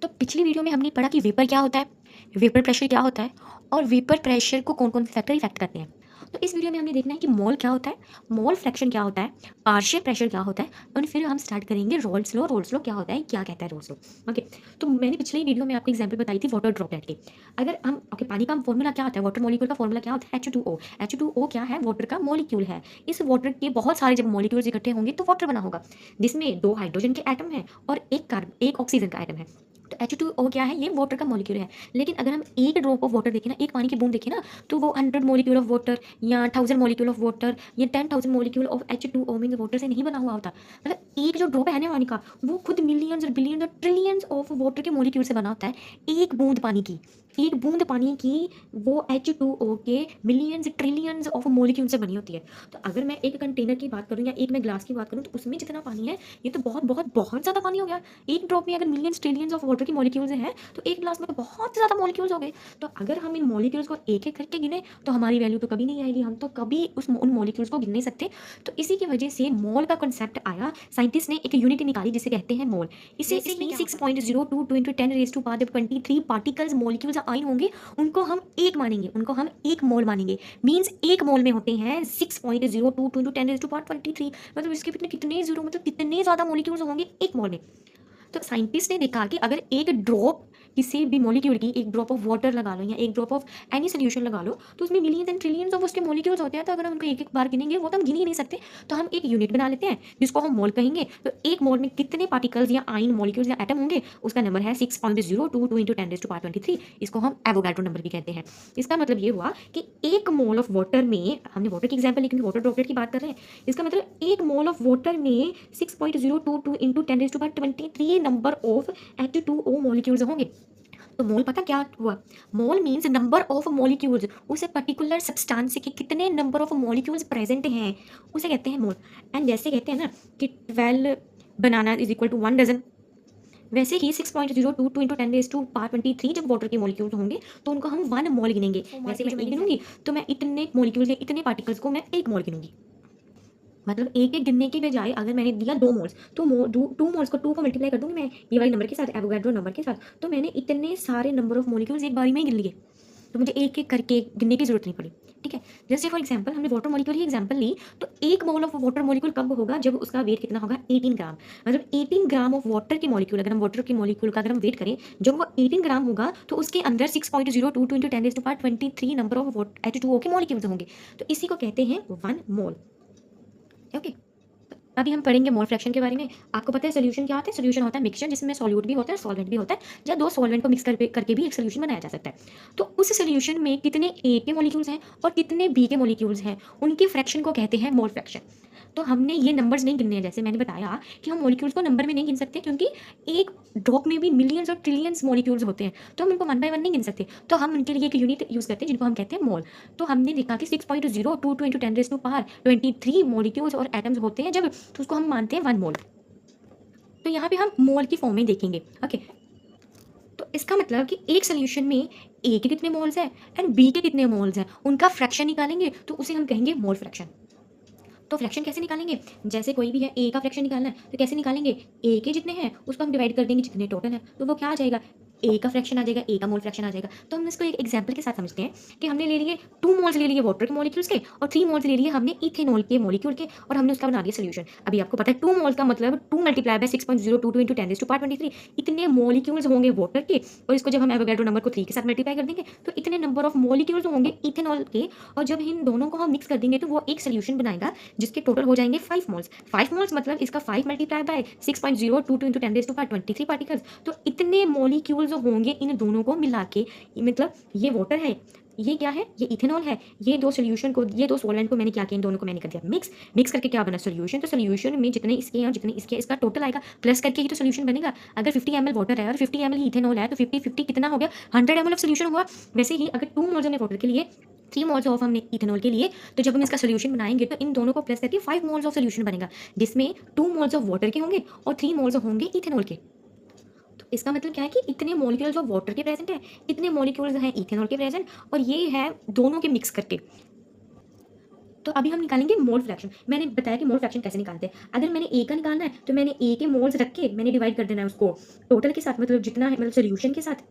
तो पिछली वीडियो में हमने पढ़ा कि वेपर क्या होता है, वेपर प्रेशर क्या होता है और वेपर प्रेशर को कौन कौन से फैक्टर इफेक्ट करते हैं। तो इस वीडियो में हमने देखना है कि मोल क्या होता है, मोल फ्रैक्शन क्या होता है, पार्शियल प्रेशर क्या होता है और फिर हम स्टार्ट करेंगे रोल्स लॉ। रोल्स लॉ क्या होता है, क्या कहता है रोल्स लॉ। ओके, तो मैंने पिछली वीडियो में आपको एग्जांपल बताई थी वाटर ड्रॉपलेट की। अगर हम पानी का फॉर्मूला क्या होता है, वाटर मॉलिक्यूल का फॉर्मूला क्या होता है, H2O। H2O क्या है, वाटर का मॉलिक्यूल है। इस वाटर के बहुत सारे जब मॉलिक्यूल्स इकट्ठे होंगे तो वाटर बना होगा, जिसमें 2 हाइड्रोजन के एटम है और एक ऑक्सीजन का एटम है। तो H2O क्या है, ये वाटर का मॉलिक्यूल है। लेकिन अगर हम एक ड्रॉप ऑफ वाटर देखें ना, एक पानी की बूंद देखें ना, तो वो 100 मॉलिक्यूल ऑफ वाटर या 1000 मॉलिक्यूल ऑफ वाटर या 10,000 molecule of H2O means water से नहीं बना हुआ होता। मतलब एक जो ड्रॉप है ना पानी का, वो खुद मिलियंस और बिलियंस और ट्रिलियंस ऑफ वाटर के मॉलिक्यूल से बना होता है। एक बूंद पानी की, एक बूंद पानी की वो H2O के मिलियंस ट्रिलियंस ऑफ मॉलिक्यूल से बनी होती है। तो अगर मैं एक कंटेनर की बात करूँ या एक मैं ग्लास की बात करूँ, तो उसमें जितना पानी है ये तो बहुत बहुत बहुत ज़्यादा पानी हो गया। एक ड्रॉप में अगर मिलियंस ट्रिलियंस ऑफ वाटर की मॉलिक्यूल्स हैं, तो एक ग्लास में तो बहुत ज़्यादा मॉलिक्यूल्स हो गए। तो अगर हम इन मॉलिक्यूल्स को एक एक करके गिने तो हमारी वैल्यू तो कभी नहीं आएगी, हम तो कभी उन मॉलिक्यूल्स को गिन नहीं सकते। तो इसी की वजह से मोल का कॉन्सेप्ट आया। साइंटिस्ट ने एक यूनिट निकाली जिसे कहते हैं मोल। इसे 6.022 × 10⁻23 पार्टिकल्स मॉलिक्यूल्स आयन होंगे, उनको हम एक मानेंगे, उनको हम एक मोल मानेंगे। मींस एक मोल में होते हैं 6.022 × 10⁻23। मतलब इसके कितने जीरो, मतलब कितने ज़्यादा मॉलिक्यूल्स होंगे एक मोल में। तो साइंटिस्ट ने देखा कि अगर एक ड्रॉप किसी भी मॉलिक्यूल की, एक ड्रॉप ऑफ वाटर लगा लो या एक ड्रॉप ऑफ एनी सोल्यूशन लगा लो, तो उसमें मिलियंस एंड ट्रिलियंस ऑफ उसके मॉलिक्यूल्स होते हैं। तो अगर हम उनको एक एक बार गिनेंगे वो तो हम गिन ही नहीं सकते। तो हम एक यूनिट बना लेते हैं जिसको हम मोल कहेंगे। तो एक मोल में कितने पार्टिकल्स या आयन मॉलिक्यूल्स या एटम होंगे, उसका नंबर है 6.022 × 10⁻23। इसको हम एवोगाड्रो नंबर भी कहते हैं। इसका मतलब ये हुआ कि एक मोल ऑफ वाटर में, हमने वाटर की एग्जाम्पल ली क्योंकि वाटर ड्रॉपलेट की बात कर रहे हैं, इसका मतलब एक मोल ऑफ वाटर में 6.022 × 10⁻23 नंबर ऑफ H2O मॉलिक्यूल्स होंगे। तो मोल पता क्या हुआ, मोल मींस नंबर ऑफ मॉलिक्यूल्स, उसे पर्टिकुलर सब्सटेंस के कितने नंबर ऑफ मॉलिक्यूल्स प्रेजेंट हैं उसे कहते हैं मोल। एंड जैसे कहते हैं ना कि 12 बनाना इज इक्वल टू 1 डजन, वैसे ही 6.022 × 10⁻23 जब वाटर के मॉलिक्यूल्स होंगे तो उनको हम 1 मोल गिनेंगे। वैसे मैं एक गिनूंगी तो मैं इतने मॉलिक्यूल्स के इतने पार्टिकल्स को मैं 1 मोल गिनूंगी। मतलब एक एक गिनने की बजाय अगर मैंने दिया 2 मोल्स, तो 2 मोल्स को 2 को मल्टीप्लाई कर दूंगी मैं ये वाले नंबर के साथ, एवोगाड्रो नंबर के साथ। तो मैंने इतने सारे नंबर ऑफ मॉलिक्यूल्स एक बारी में ही गिन लिए, तो मुझे एक एक करके गिनने की जरूरत नहीं पड़ी। ठीक है, जैसे फॉर एग्जांपल हमने वाटर मॉलिक्यूल ही एग्जांपल ली, तो एक मोल ऑफ वाटर मॉलिक्यूल कब होगा, जब उसका वेट कितना होगा 18 ग्राम। मतलब 18 ग्राम ऑफ वाटर की मॉलिक्यूल, अगर हम वाटर की मॉलिक्यूल का अगर हम वेट करें, जब वो 18 ग्राम होगा तो उसके अंदर 6.022 × 10⁻23 नंबर ऑफ H2O के मॉलिक्यूल्स होंगे। तो इसी को कहते हैं 1 मोल। ओके, अभी हम पढ़ेंगे मोल फ्रैक्शन के बारे में। आपको पता है सोल्यूशन क्या होता है, सोल्यूशन होता है मिक्सचर जिसमें सॉल्यूट भी होता है सॉल्वेंट भी होता है, या दो सॉल्वेंट को मिक्स करके भी एक सोल्यूशन बनाया जा सकता है। तो उस सोल्यूशन में कितने ए के मॉलिक्यूल्स हैं और कितने बी के मॉलिक्यूल्स हैं, उनके फ्रैक्शन को कहते हैं मोल फ्रैक्शन। तो हमने ये नंबर्स नहीं गिनने हैं, जैसे मैंने बताया कि हम मॉलिक्यूल्स को नंबर में नहीं गिन सकते क्योंकि एक ड्रॉप में भी मिलियंस और ट्रिलियंस मॉलिक्यूल्स होते हैं, तो हम उनको 1 बाय 1 नहीं गिन सकते। तो हम उनके लिए एक यूनिट यूज़ करते हैं जिनको हम कहते हैं मोल। तो हमने देखा कि 6.022 × 10⁻23 मॉलिक्यूल्स और एटम्स होते हैं जब, तो उसको हम मानते हैं 1 मोल। तो यहाँ पे हम मोल की फॉर्म में देखेंगे। ओके, तो इसका मतलब कि एक सोल्यूशन में ए के कितने मोल्स हैं एंड बी के कितने मोल्स हैं, उनका फ्रैक्शन निकालेंगे तो उसे हम कहेंगे मोल फ्रैक्शन। तो फ्रैक्शन कैसे निकालेंगे, जैसे कोई भी है ए का फ्रैक्शन निकालना है तो कैसे निकालेंगे, ए के जितने हैं उसको हम डिवाइड कर देंगे जितने टोटल है, तो वो क्या आ जाएगा, ए का फ्रैक्शन आ जाएगा, ए का मोल फ्रैक्शन आ जाएगा। तो हम इसको एक एग्जांपल के साथ समझते हैं कि हमने ले लिए 2 मोल्स ले लिए वाटर के मॉलिक्यूल्स के और 3 मोल्स ले लिए हमने इथेनॉल के मॉलिक्यूल के, और हमने उसका बना दिया सोल्यूशन। अभी आपको पता है 2 मोल्स का मतलब 2 मल्टीप्लाई बाय 6.022 × 10⁻23 इतने मॉलिक्यूल्स होंगे वाटर के, और इसको जब हम एवोगाड्रो नंबर को 3 के साथ मल्टीप्लाई कर देंगे तो इतने नंबर ऑफ मॉलिक्यूल्स होंगे इथेनॉल के, और जब इन दोनों को हम मिक्स कर देंगे तो वो एक सोल्यूशन बनाएगा जिसके टोटल हो जाएंगे 5 मोल्स। 5 मोल्स मतलब इसका 5 मल्टीप्लाई बाय 6.022 × 10⁻23 पार्टिकल्स। तो इतने मॉलिक्यूल्स होंगे इन दोनों को मिला के, मतलब ये वाटर है, ये क्या है, ये इथेनॉल है। ये दो सोल्यूशन को, ये दो सॉल्वेंट को मैंने क्या किया, इन दोनों को मैंने कर दिया मिक्स। मिक्स करके क्या बना सोल्यूशन, तो सोल्यूशन में जितने इसके हैं और जितने इसके, इसका टोटल आएगा, प्लस करके ही तो सोल्यूशन बनेगा। अगर 50 ml वाटर है और 50 ml ही इथेनॉल है तो 50 कितना हो गया, 100 ml ऑफ सोल्यूशन हुआ। वैसे ही अगर 2 मोल्स हमने वाटर के लिए, 3 मोल्स ऑफ हमने इथेनॉल के लिए, तो जब हम इसका सोल्यूशन बनाएंगे तो इन दोनों को प्लस करके 5 मोल्स ऑफ सोल्यूशन बनेगा, जिसमें 2 मोल्स ऑफ वाटर के होंगे और 3 मोल्स होंगे इथेनॉल के। तो इसका मतलब क्या है कि इतने मॉलिक्यूल्स ऑफ वाटर के प्रेजेंट है, इतने मॉलिक्यूल्स हैं इथेनॉल के प्रेजेंट, और ये है दोनों के मिक्स करके। तो अभी हम निकालेंगे मोल फ्रैक्शन। मैंने बताया कि मोल फ्रैक्शन कैसे निकालते हैं। अगर मैंने ए का निकालना है तो मैंने ए के मोल्स रख के मैंने डिवाइड कर देना है उसको टोटल के साथ, मतलब जितना है, मतलब सोल्यूशन के साथ।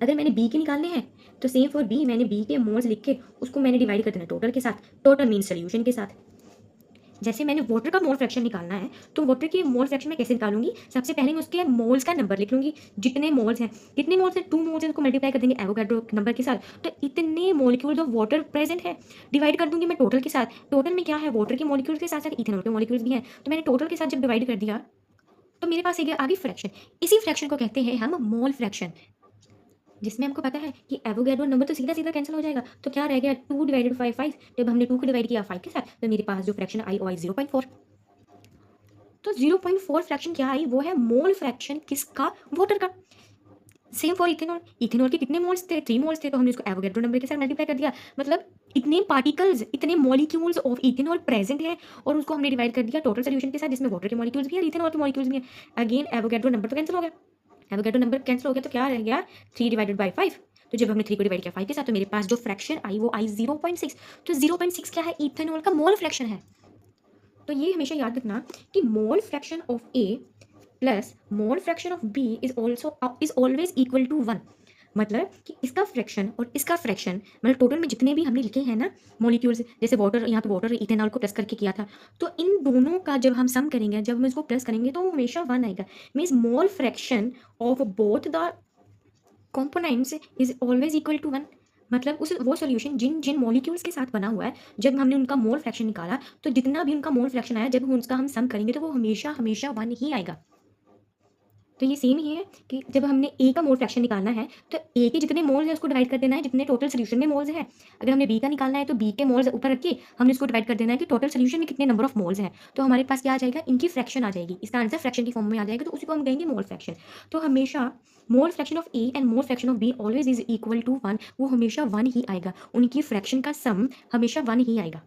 अगर मैंने बी के निकालने हैं तो सेम फॉर बी, मैंने बी के मोल्स लिख के उसको मैंने डिवाइड कर देना टोटल के साथ। टोटल मीन सोल्यूशन के साथ। जैसे मैंने वाटर का मोल फ्रैक्शन निकालना है तो वाटर की मोल फ्रैक्शन मैं कैसे निकालूंगी, सबसे पहले मैं उसके मोल्स का नंबर लिख लूंगी। जितने मोल्स हैं, कितने मोल्स हैं, 2 मोल्स हैं, उसको मल्टीप्लाई कर देंगे एवोगाड्रो नंबर के साथ। तो इतने मॉलिक्यूल्स ऑफ वाटर प्रेजेंट है डिवाइड कर दूंगी मैं टोटल के साथ। टोटल में क्या है, वाटर के मॉलिक्यूल्स के साथ साथ इथेनॉल के मॉलिक्यूल्स भी हैं। तो मैंने टोटल के साथ जब डिवाइड कर दिया तो मेरे पास आ गई फ्रैक्शन। इसी फ्रैक्शन को कहते हैं हम मोल फ्रैक्शन, जिसमें हमको पता है कि एवोगाड्रो नंबर तो सीधा सीधा कैंसिल हो जाएगा। तो क्या रह गया, 2 डिवाइडेड बाई 5। जब हमने 2 को डिवाइड किया 5 के साथ तो मेरे पास जो फ्रैक्शन आई वो आई 0.4। तो 0.4 फ्रैक्शन क्या आई, वो है मोल फ्रैक्शन किसका, वाटर का। Same for ethanol. इथेनॉल के कितने मोल्स थे, 3 मोल्स थे, तो हमने उसको एवोगाड्रो नंबर के साथ मल्टीप्लाई कर दिया। मतलब इतने पार्टिकल्स, इतने मॉलिक्यूल्स ऑफ इथेनॉल प्रेजेंट है और उसको हमने डिवाइड कर दिया टोटल सोल्यूशन के साथ, जिसमें वाटर के मॉलिक्यूल्स भी है, इथेनॉल के मॉलिक्यूल्स भी है। अगेन एवोगाड्रो नंबर तो कैंसिल हो गया। एवोगाड्रो नंबर कैंसिल हो गया तो क्या रह गया, 3 डिवाइडेड बाई 5। तो जब हमने 3 को डिवाइड किया 5 के साथ तो मेरे पास जो फ्रैक्शन आई वो आई 0.6। तो 0.6 क्या है, इथेनॉल का मोल फ्रैक्शन है। तो ये हमेशा याद रखना कि mole fraction of A plus mole fraction of B is always equal to 1। मतलब कि इसका फ्रैक्शन और इसका फ्रैक्शन, मतलब टोटल में जितने भी हमने लिखे हैं ना मॉलिक्यूल्स, जैसे वाटर, यहाँ पे वाटर इथेनॉल को प्लस करके किया था, तो इन दोनों का जब हम सम करेंगे, जब हम इसको प्लस करेंगे तो वो हमेशा 1 आएगा। Means mole fraction of both the components is always equal to 1। मतलब उस वो सॉल्यूशन जिन जिन मॉलिक्यूल्स के साथ बना हुआ है, जब हमने उनका मोल फ्रैक्शन निकाला तो जितना भी उनका मोल फ्रैक्शन आया, जब हम उसका हम सम करेंगे तो वो हमेशा हमेशा 1 ही आएगा। तो ये सेम ही है कि जब हमने ए का मोल फ्रैक्शन निकालना है तो ए के जितने मोल्स है उसको डिवाइड कर देना है जितने टोटल सोल्यूशन में मोल्स है। अगर हमने बी का निकालना है तो बी के मोल्स ऊपर रख के हमने इसको डिवाइड कर देना है कि टोटल सोल्यूशन में कितने नंबर ऑफ मोल्स हैं। तो हमारे पास क्या आ जाएगा, इनकी फ्रैक्शन आ जाएगी, इसका आंसर फ्रैक्शन की फॉर्म में आ जाएगा, तो उसी को हम कहेंगे मोल फ्रैक्शन। तो हमेशा mole fraction of A and mole fraction of B always is equal to 1। वो हमेशा 1 ही आएगा, उनकी फ्रैक्शन का सम हमेशा 1 ही आएगा।